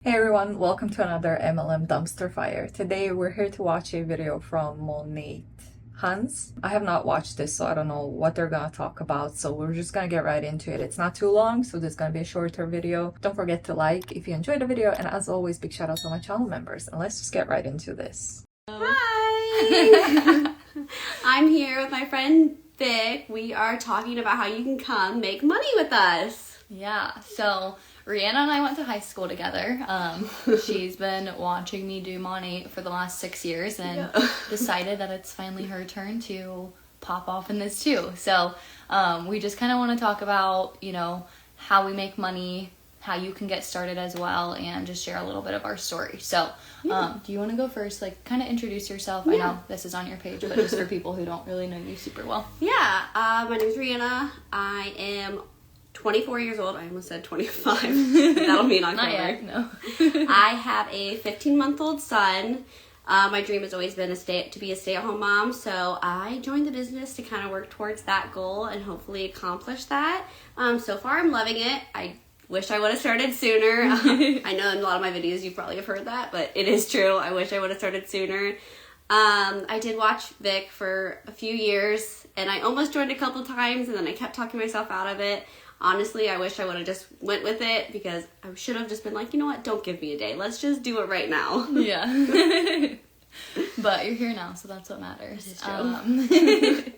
Hey everyone, welcome to another MLM dumpster fire. Today we're here to watch a video from monat. Huns. I have not watched this, so I don't know what they're gonna talk about, so we're just gonna get right into it. It's not too long, so this is gonna be a shorter video. Don't forget to like if you enjoyed the video, and as always, big shout out to my channel members, and let's just get right into this. Hi! I'm here with my friend Vic. We are talking about how you can come make money with us. Yeah, so Rihanna and I went to high school together. She's been watching me do money for the last 6 years and decided that it's finally her turn to pop off in this too. So we just kind of want to talk about, how we make money, how you can get started as well, and just share a little bit of our story. So do you want to go first? Like, kind of introduce yourself. Yeah. I know this is on your page, but just for people who don't really know you super well. Yeah, my name is Rihanna. I am 24 years old. I almost said 25. That'll be in October. Not yet, no. I have a 15-month-old son. My dream has always been to be a stay-at-home mom, so I joined the business to kind of work towards that goal and hopefully accomplish that. So far, I'm loving it. I wish I would have started sooner. I know in a lot of my videos you probably have heard that, but it is true. I wish I would have started sooner. I did watch Vic for a few years, and I almost joined a couple times, and then I kept talking myself out of it. Honestly, I wish I would have just went with it because I should have just been like, you know what, don't give me a day. Let's just do it right now. Yeah. But you're here now, so that's what matters. It's true.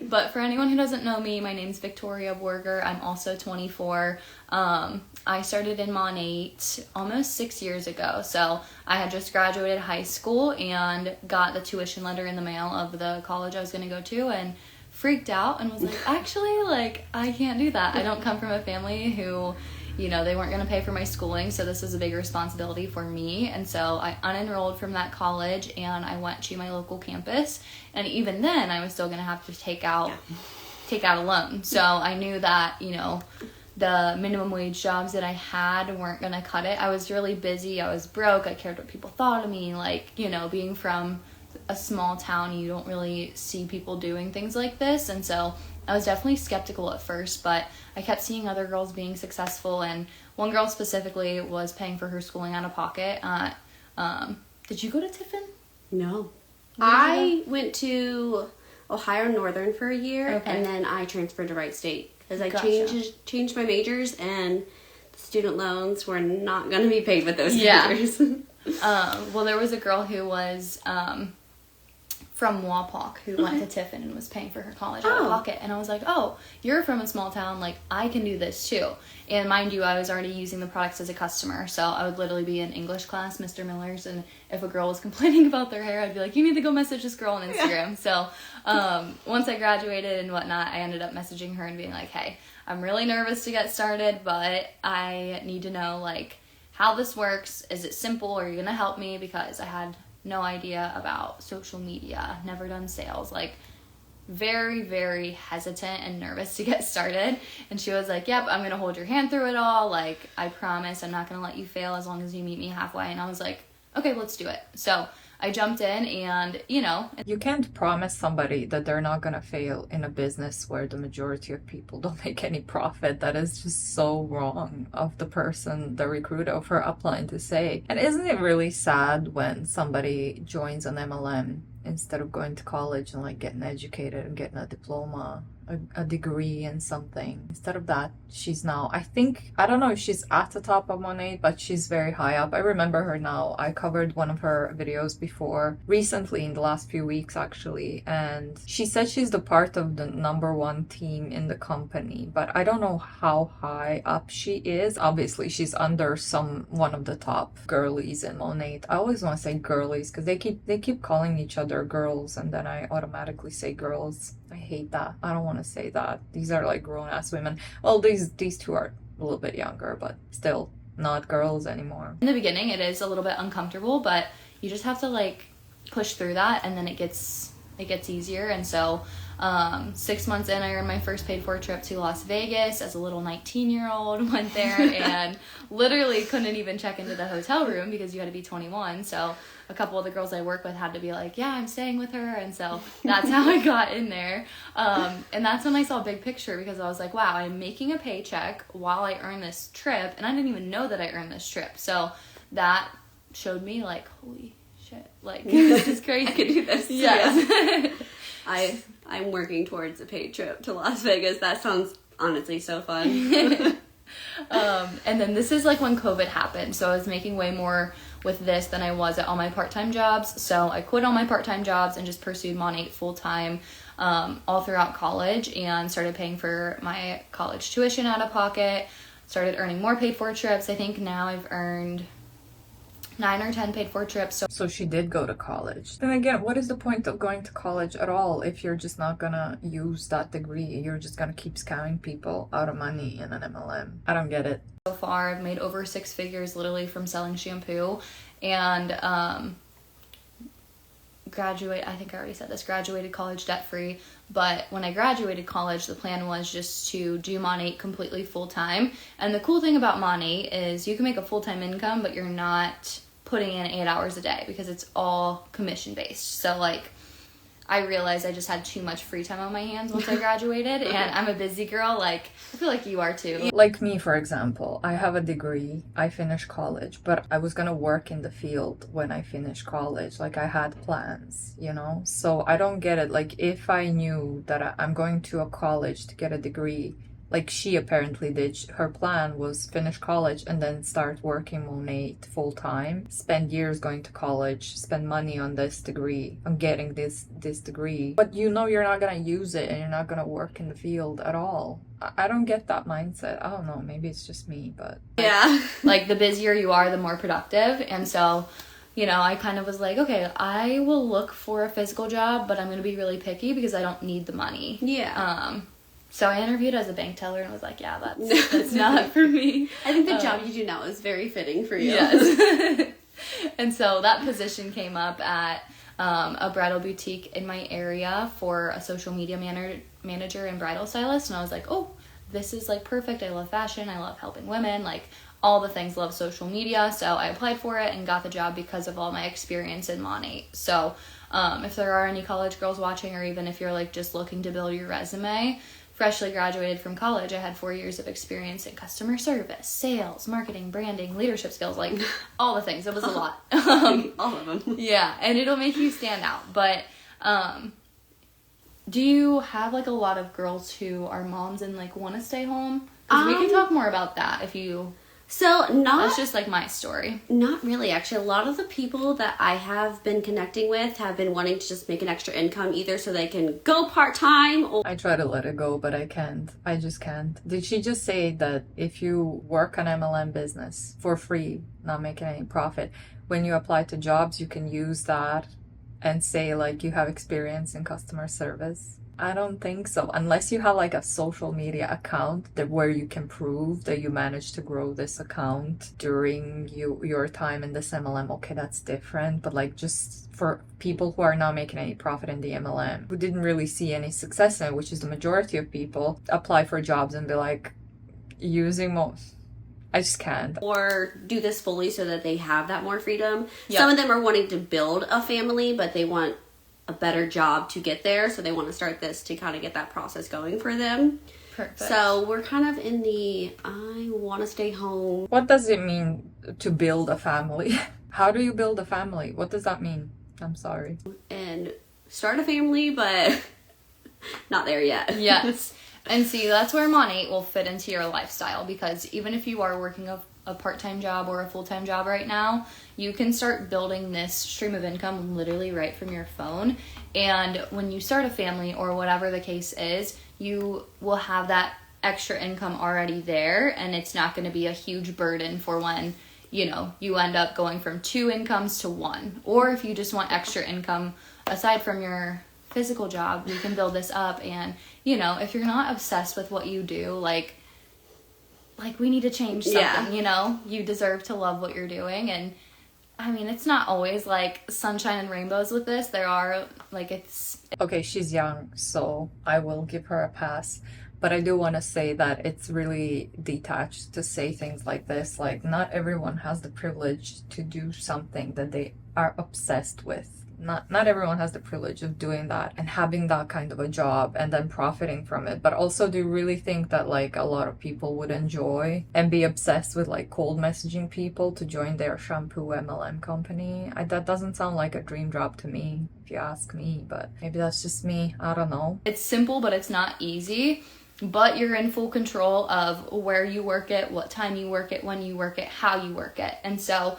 But for anyone who doesn't know me, my name's Victoria Borger. I'm also 24. I started in monat almost 6 years ago. So I had just graduated high school and got the tuition letter in the mail of the college I was going to go to, and freaked out and was like, actually, I can't do that. I don't come from a family who, they weren't going to pay for my schooling, so this was a big responsibility for me. And so I unenrolled from that college and I went to my local campus. And even then, I was still going to have to take out a loan. So I knew that, the minimum wage jobs that I had weren't going to cut it. I was really busy. I was broke. I cared what people thought of me. Being from a small town, you don't really see people doing things like this, and so I was definitely skeptical at first, but I kept seeing other girls being successful, and one girl specifically was paying for her schooling out of pocket. Did you go to Tiffin? No. I went to Ohio Northern for a year, okay, and then I transferred to Wright State because I Gotcha. changed my majors, and the student loans were not going to be paid with those majors. Well, there was a girl who was from Wapak who went to Tiffin and was paying for her college out of pocket. And I was like, oh, you're from a small town. I can do this too. And mind you, I was already using the products as a customer. So I would literally be in English class, Mr. Miller's. And if a girl was complaining about their hair, I'd be like, you need to go message this girl on Instagram. So once I graduated and whatnot, I ended up messaging her and being like, hey, I'm really nervous to get started, but I need to know, how this works. Is it simple? Are you going to help me? Because I had no idea about social media, never done sales, very, very hesitant and nervous to get started. And she was like, yep, I'm going to hold your hand through it all. I promise I'm not going to let you fail as long as you meet me halfway. And I was like, okay, let's do it. So I jumped in and, You can't promise somebody that they're not gonna fail in a business where the majority of people don't make any profit. That is just so wrong of the person, the recruiter, for applying to say. And isn't it really sad when somebody joins an MLM instead of going to college and getting educated and getting a diploma, a degree in something? Instead of that, she's now, I don't know if she's at the top of monat, but she's very high up. I remember her now. I covered one of her videos before, recently in the last few weeks actually, and she said she's the part of the #1 team in the company, but I don't know how high up she is. Obviously she's under one of the top girlies in monat. I always want to say girlies because they keep calling each other girls, and then I automatically say girls. I hate that. I don't want to say that. These are grown-ass women. Well, these two are a little bit younger, but still not girls anymore. In the beginning, it is a little bit uncomfortable, but you just have to push through that, and then it gets easier. And so 6 months in, I earned my first paid for trip to Las Vegas as a little 19-year-old. Went there and literally couldn't even check into the hotel room because you had to be 21. So a couple of the girls I work with had to be like, yeah, I'm staying with her. And so that's how I got in there. And that's when I saw Big Picture, because I was like, wow, I'm making a paycheck while I earn this trip. And I didn't even know that I earned this trip. So that showed me like, holy shit, like this is crazy. I could do this. Yes. Yeah. I'm working towards a paid trip to Las Vegas. That sounds honestly so fun. And then this is like when COVID happened. So I was making way more with this than I was at all my part-time jobs. So I quit all my part-time jobs and just pursued Monat full-time all throughout college, and started paying for my college tuition out of pocket, started earning more paid for trips. I think now I've earned 9 or 10 paid for trips. So she did go to college. Then again, what is the point of going to college at all if you're just not gonna use that degree? You're just gonna keep scamming people out of money in an MLM. I don't get it. So far, I've made over 6 figures literally from selling shampoo, and I think I already said this, graduated college debt-free. But when I graduated college, the plan was just to do Monat completely full-time. And the cool thing about Monat is you can make a full-time income, but you're not putting in 8 hours a day because it's all commission-based. So, like, I realized I just had too much free time on my hands once I graduated, and I'm a busy girl. Like, I feel like you are too. Like me, for example, I have a degree, I finished college, but I was gonna work in the field when I finished college. Like, I had plans, you know? So I don't get it. Like, if I knew that I'm going to a college to get a degree, like she apparently did, her plan was finish college and then start working Monat full time, spend years going to college, spend money on this degree, on getting this degree, but you know you're not gonna use it and you're not gonna work in the field at all. I don't get that mindset. I don't know, maybe it's just me, but Yeah. Like, the busier you are, the more productive. And so, you know, I kind of was like, okay, I will look for a physical job, but I'm going to be really picky because I don't need the money. Yeah. So I interviewed as a bank teller and was like, yeah, that's not for me. I think the job you do now is very fitting for you. Yes. And so that position came up at a bridal boutique in my area for a social media manager and bridal stylist. And I was like, oh, this is like perfect. I love fashion. I love helping women. Like, all the things, love social media. So I applied for it and got the job because of all my experience in Monat. So if there are any college girls watching, or even if you're like just looking to build your resume, freshly graduated from college, I had 4 years of experience in customer service, sales, marketing, branding, leadership skills, like all the things. It was a lot. All of them. Yeah, and it'll make you stand out. But do you have like a lot of girls who are moms and like want to stay home? 'Cause we can talk more about that if you... That's just like my story. Not really, actually. A lot of the people that I have been connecting with have been wanting to just make an extra income, either so they can go part-time or... I try to let it go, but I can't. I just can't. Did she just say that if you work an MLM business for free, not making any profit, when you apply to jobs, you can use that and say like you have experience in customer service? I don't think so. Unless you have like a social media account where you can prove that you managed to grow this account during your time in this MLM. Okay, that's different. But like, just for people who are not making any profit in the MLM, who didn't really see any success in it, which is the majority of people, apply for jobs and be like, using most... I just can't. Or do this fully so that they have that more freedom. Yep. Some of them are wanting to build a family, but they want a better job to get there, so they want to start this to kind of get that process going for them. Perfect. So we're kind of in the I want to stay home. What does it mean to build a family? How do you build a family? What does that mean? I'm sorry. And start a family, but not there yet. Yes. And see, that's where Monat will fit into your lifestyle, because even if you are working a part-time job or a full-time job right now, you can start building this stream of income literally right from your phone. And when you start a family or whatever the case is, you will have that extra income already there, and it's not going to be a huge burden for when, you know, you end up going from 2 incomes to 1. Or if you just want extra income aside from your physical job, you can build this up. And, you know, if you're not obsessed with what you do, like we need to change something. Yeah. You know, you deserve to love what you're doing. And I mean, it's not always like sunshine and rainbows with this. There are like Okay, she's young, so I will give her a pass. But I do want to say that it's really detached to say things like this. Like, not everyone has the privilege to do something that they are obsessed with. Not everyone has the privilege of doing that and having that kind of a job and then profiting from it. But also, do you really think that like a lot of people would enjoy and be obsessed with like cold messaging people to join their shampoo MLM company? That doesn't sound like a dream job to me, if you ask me, but maybe that's just me. I don't know. it's simple, but it's not easy. But you're in full control of where you work it, what time you work it, when you work it, how you work it. And so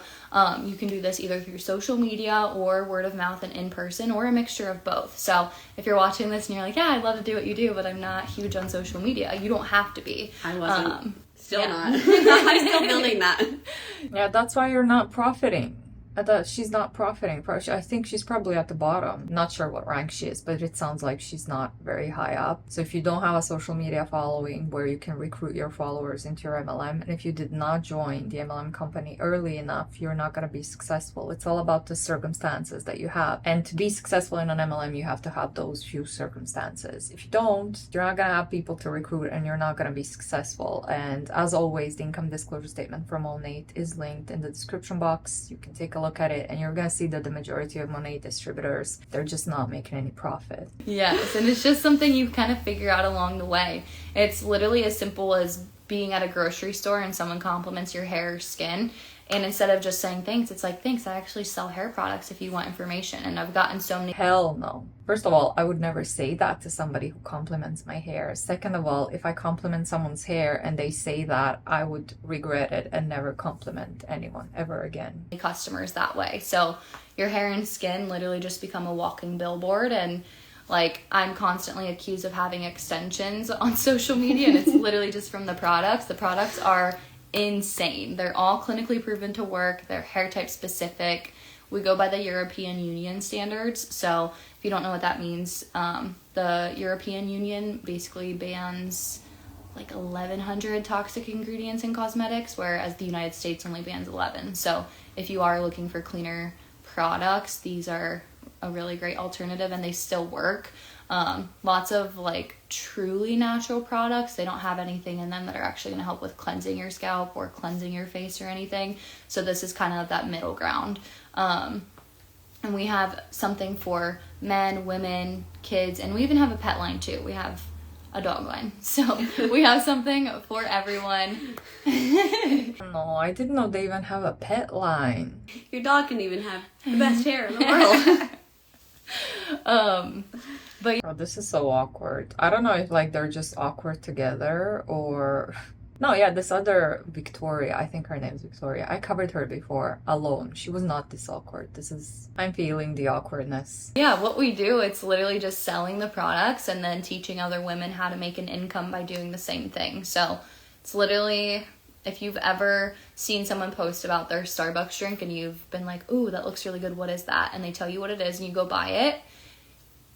you can do this either through social media or word of mouth and in person, or a mixture of both. So if you're watching this and you're like, yeah, I'd love to do what you do, but I'm not huge on social media, you don't have to be. I wasn't. Still yeah. not. I'm still building that. Yeah, that's why you're not profiting. She's not profiting. I think she's probably at the bottom. Not sure what rank she is, but it sounds like she's not very high up. So if you don't have a social media following where you can recruit your followers into your MLM, and if you did not join the MLM company early enough, you're not going to be successful. It's all about the circumstances that you have. And to be successful in an MLM, you have to have those few circumstances. If you don't, you're not going to have people to recruit and you're not going to be successful. And as always, the income disclosure statement from Monat is linked in the description box. You can take a look at it and you're gonna see that the majority of Monat distributors, they're just not making any profit. Yes, and it's just something you kind of figure out along the way. It's literally as simple as being at a grocery store and someone compliments your hair or skin, and instead of just saying thanks, it's like, thanks, I actually sell hair products if you want information. And I've gotten so many... Hell no. First of all, I would never say that to somebody who compliments my hair. Second of all, if I compliment someone's hair and they say that, I would regret it and never compliment anyone ever again. Customers that way. So your hair and skin literally just become a walking billboard, and like I'm constantly accused of having extensions on social media, and it's literally just from the products. The products are insane. They're all clinically proven to work. They're hair type specific. We go by the European Union standards. So if you don't know what that means, the European Union basically bans like 1,100 toxic ingredients in cosmetics, whereas the United States only bans 11. So if you are looking for cleaner products, these are a really great alternative, and they still work. Lots of like truly natural products, they don't have anything in them that are actually going to help with cleansing your scalp or cleansing your face or anything. So this is kind of that middle ground. And we have something for men, women, kids, and we even have a pet line too. We have a dog line. So we have something for everyone. No, I didn't know they even have a pet line. Your dog can even have the best hair in the world. But Oh, this is so awkward. I don't know if like they're just awkward together or... No, yeah, this other Victoria, I think her name's Victoria. I covered her before alone. She was not this awkward. I'm feeling the awkwardness. yeah, what we do, it's literally just selling the products and then teaching other women how to make an income by doing the same thing. So it's literally, if you've ever seen someone post about their Starbucks drink and you've been like, ooh, that looks really good, what is that? And they tell you what it is and you go buy it.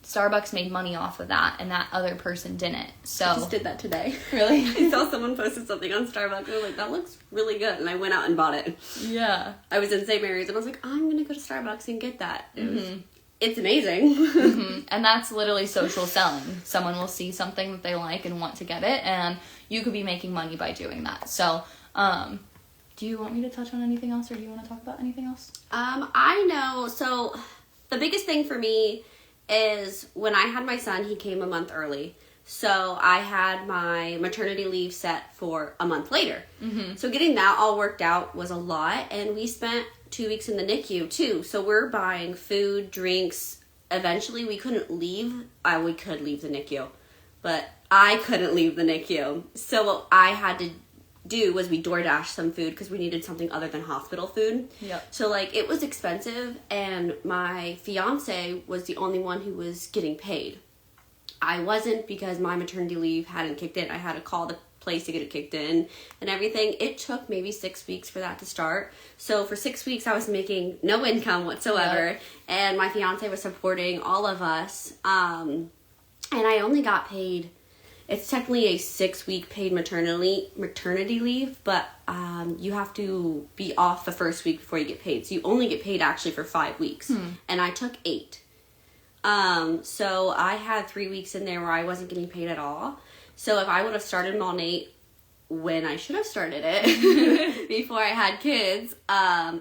Starbucks made money off of that, and that other person didn't. So I just did that today. Really? I saw someone posted something on Starbucks, and I was like, that looks really good, and I went out and bought it. Yeah. I was in St. Mary's, and I was like, I'm gonna go to Starbucks and get that. It's amazing. And that's literally social selling. Someone will see something that they like and want to get it, and you could be making money by doing that. So, do you want me to touch on anything else, or do you want to talk about anything else? I know. So the biggest thing for me is when I had my son, he came a month early. So I had my maternity leave set for a month later. So getting that all worked out was a lot. And we spent 2 weeks in the NICU too. So we're buying food, drinks. Eventually we couldn't leave. We could leave the NICU, but I couldn't leave the NICU. So what I had to do was we DoorDash some food because we needed something other than hospital food. Yep. So like it was expensive, and my fiance was the only one who was getting paid. I wasn't, because my maternity leave hadn't kicked in. I had to call the place to get it kicked in and everything. It took maybe 6 weeks for that to start. So for 6 weeks I was making no income whatsoever. Yep. And my fiance was supporting all of us. And I only got paid, it's technically a 6-week paid maternity leave, but you have to be off the first week before you get paid. So you only get paid actually for 5 weeks. And I took 8. So I had 3 weeks in there where I wasn't getting paid at all. So if I would have started monat when I should have started it before I had kids,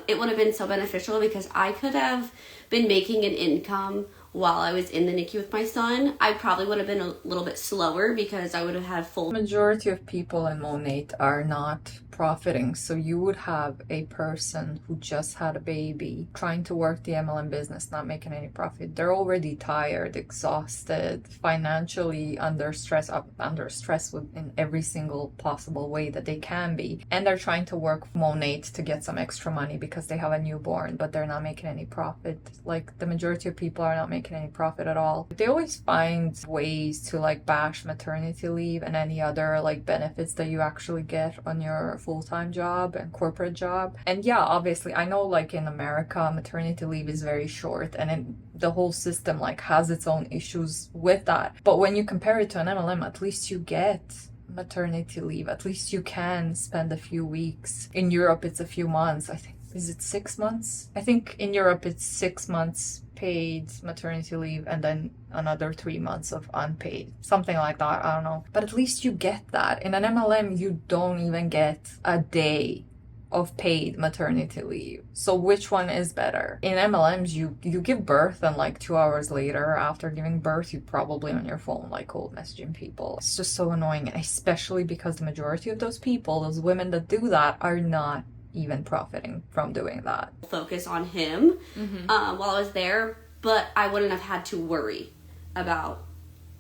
it would have been so beneficial because I could have been making an income while I was in the NICU with my son. I probably would have been a little bit slower because I would have had full... Majority of people in monat are not profiting. So you would have a person who just had a baby trying to work the MLM business, not making any profit. They're already tired, exhausted, financially under stress in every single possible way that they can be. And they're trying to work monat to get some extra money because they have a newborn, but they're not making any profit. Like the majority of people are not making any profit at all. They always find ways to like bash maternity leave and any other like benefits that you actually get on your full-time job and corporate job. And yeah, obviously I know like in America maternity leave is very short and the whole system like has its own issues with that. But when you compare it to an MLM, at least you get maternity leave. At least you can spend a few weeks. In Europe it's a few months. I think, is it 6 months? I think in Europe it's 6 months paid maternity leave and then another 3 months of unpaid, something like that. I don't know, but at least you get that. In an MLM you don't even get a day of paid maternity leave. So which one is better? In MLMs you give birth and like 2 hours later after giving birth you're probably on your phone like cold messaging people. It's just so annoying, especially because the majority of those people, those women that do that, are not even profiting from doing that. Focus on him while I was there, but I wouldn't have had to worry about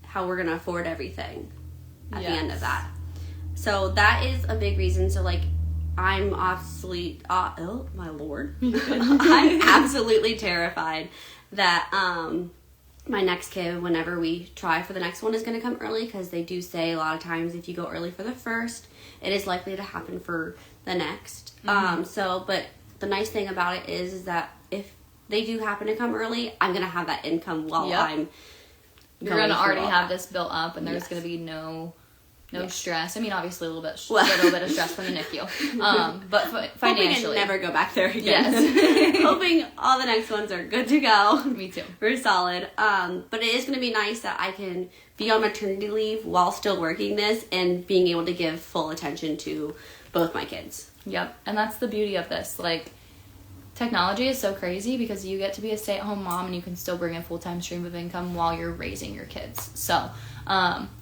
how we're gonna afford everything at the end of that. So that is a big reason. So like I'm obviously oh my lord I'm absolutely terrified that my next kid, whenever we try for the next one, is going to come early, because they do say a lot of times if you go early for the first, it is likely to happen for the next. But the nice thing about it is that if they do happen to come early, I'm going to have that income while I'm You're going to already have this built up, and there's going to be no stress. I mean, obviously a little bit of stress from the NICU, but financially, hoping to never go back there again. Yes. Hoping all the next ones are good to go. Me too. We're solid. But it is going to be nice that I can be on maternity leave while still working this and being able to give full attention to both my kids. Yep, and that's the beauty of this. Like, technology is so crazy because you get to be a stay-at-home mom and you can still bring a full-time stream of income while you're raising your kids. So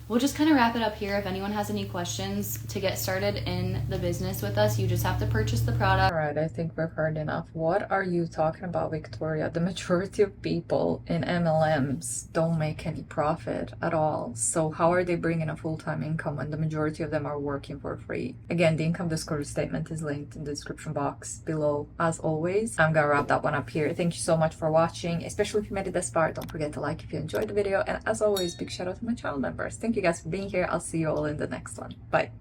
we'll just kind of wrap it up here. If anyone has any questions to get started in the business with us, you just have to purchase the product. All right, I think we've heard enough. What are you talking about, Victoria? The majority of people in MLMs don't make any profit at all. So how are they bringing a full-time income when the majority of them are working for free? Again, the income disclosure statement is linked in the description box below. As always, I'm gonna wrap that one up here. Thank you so much for watching, especially if you made it this far. Don't forget to like if you enjoyed the video, and as always, big shout out to my channel members. Thank you guys for being here. I'll see you all in the next one. Bye.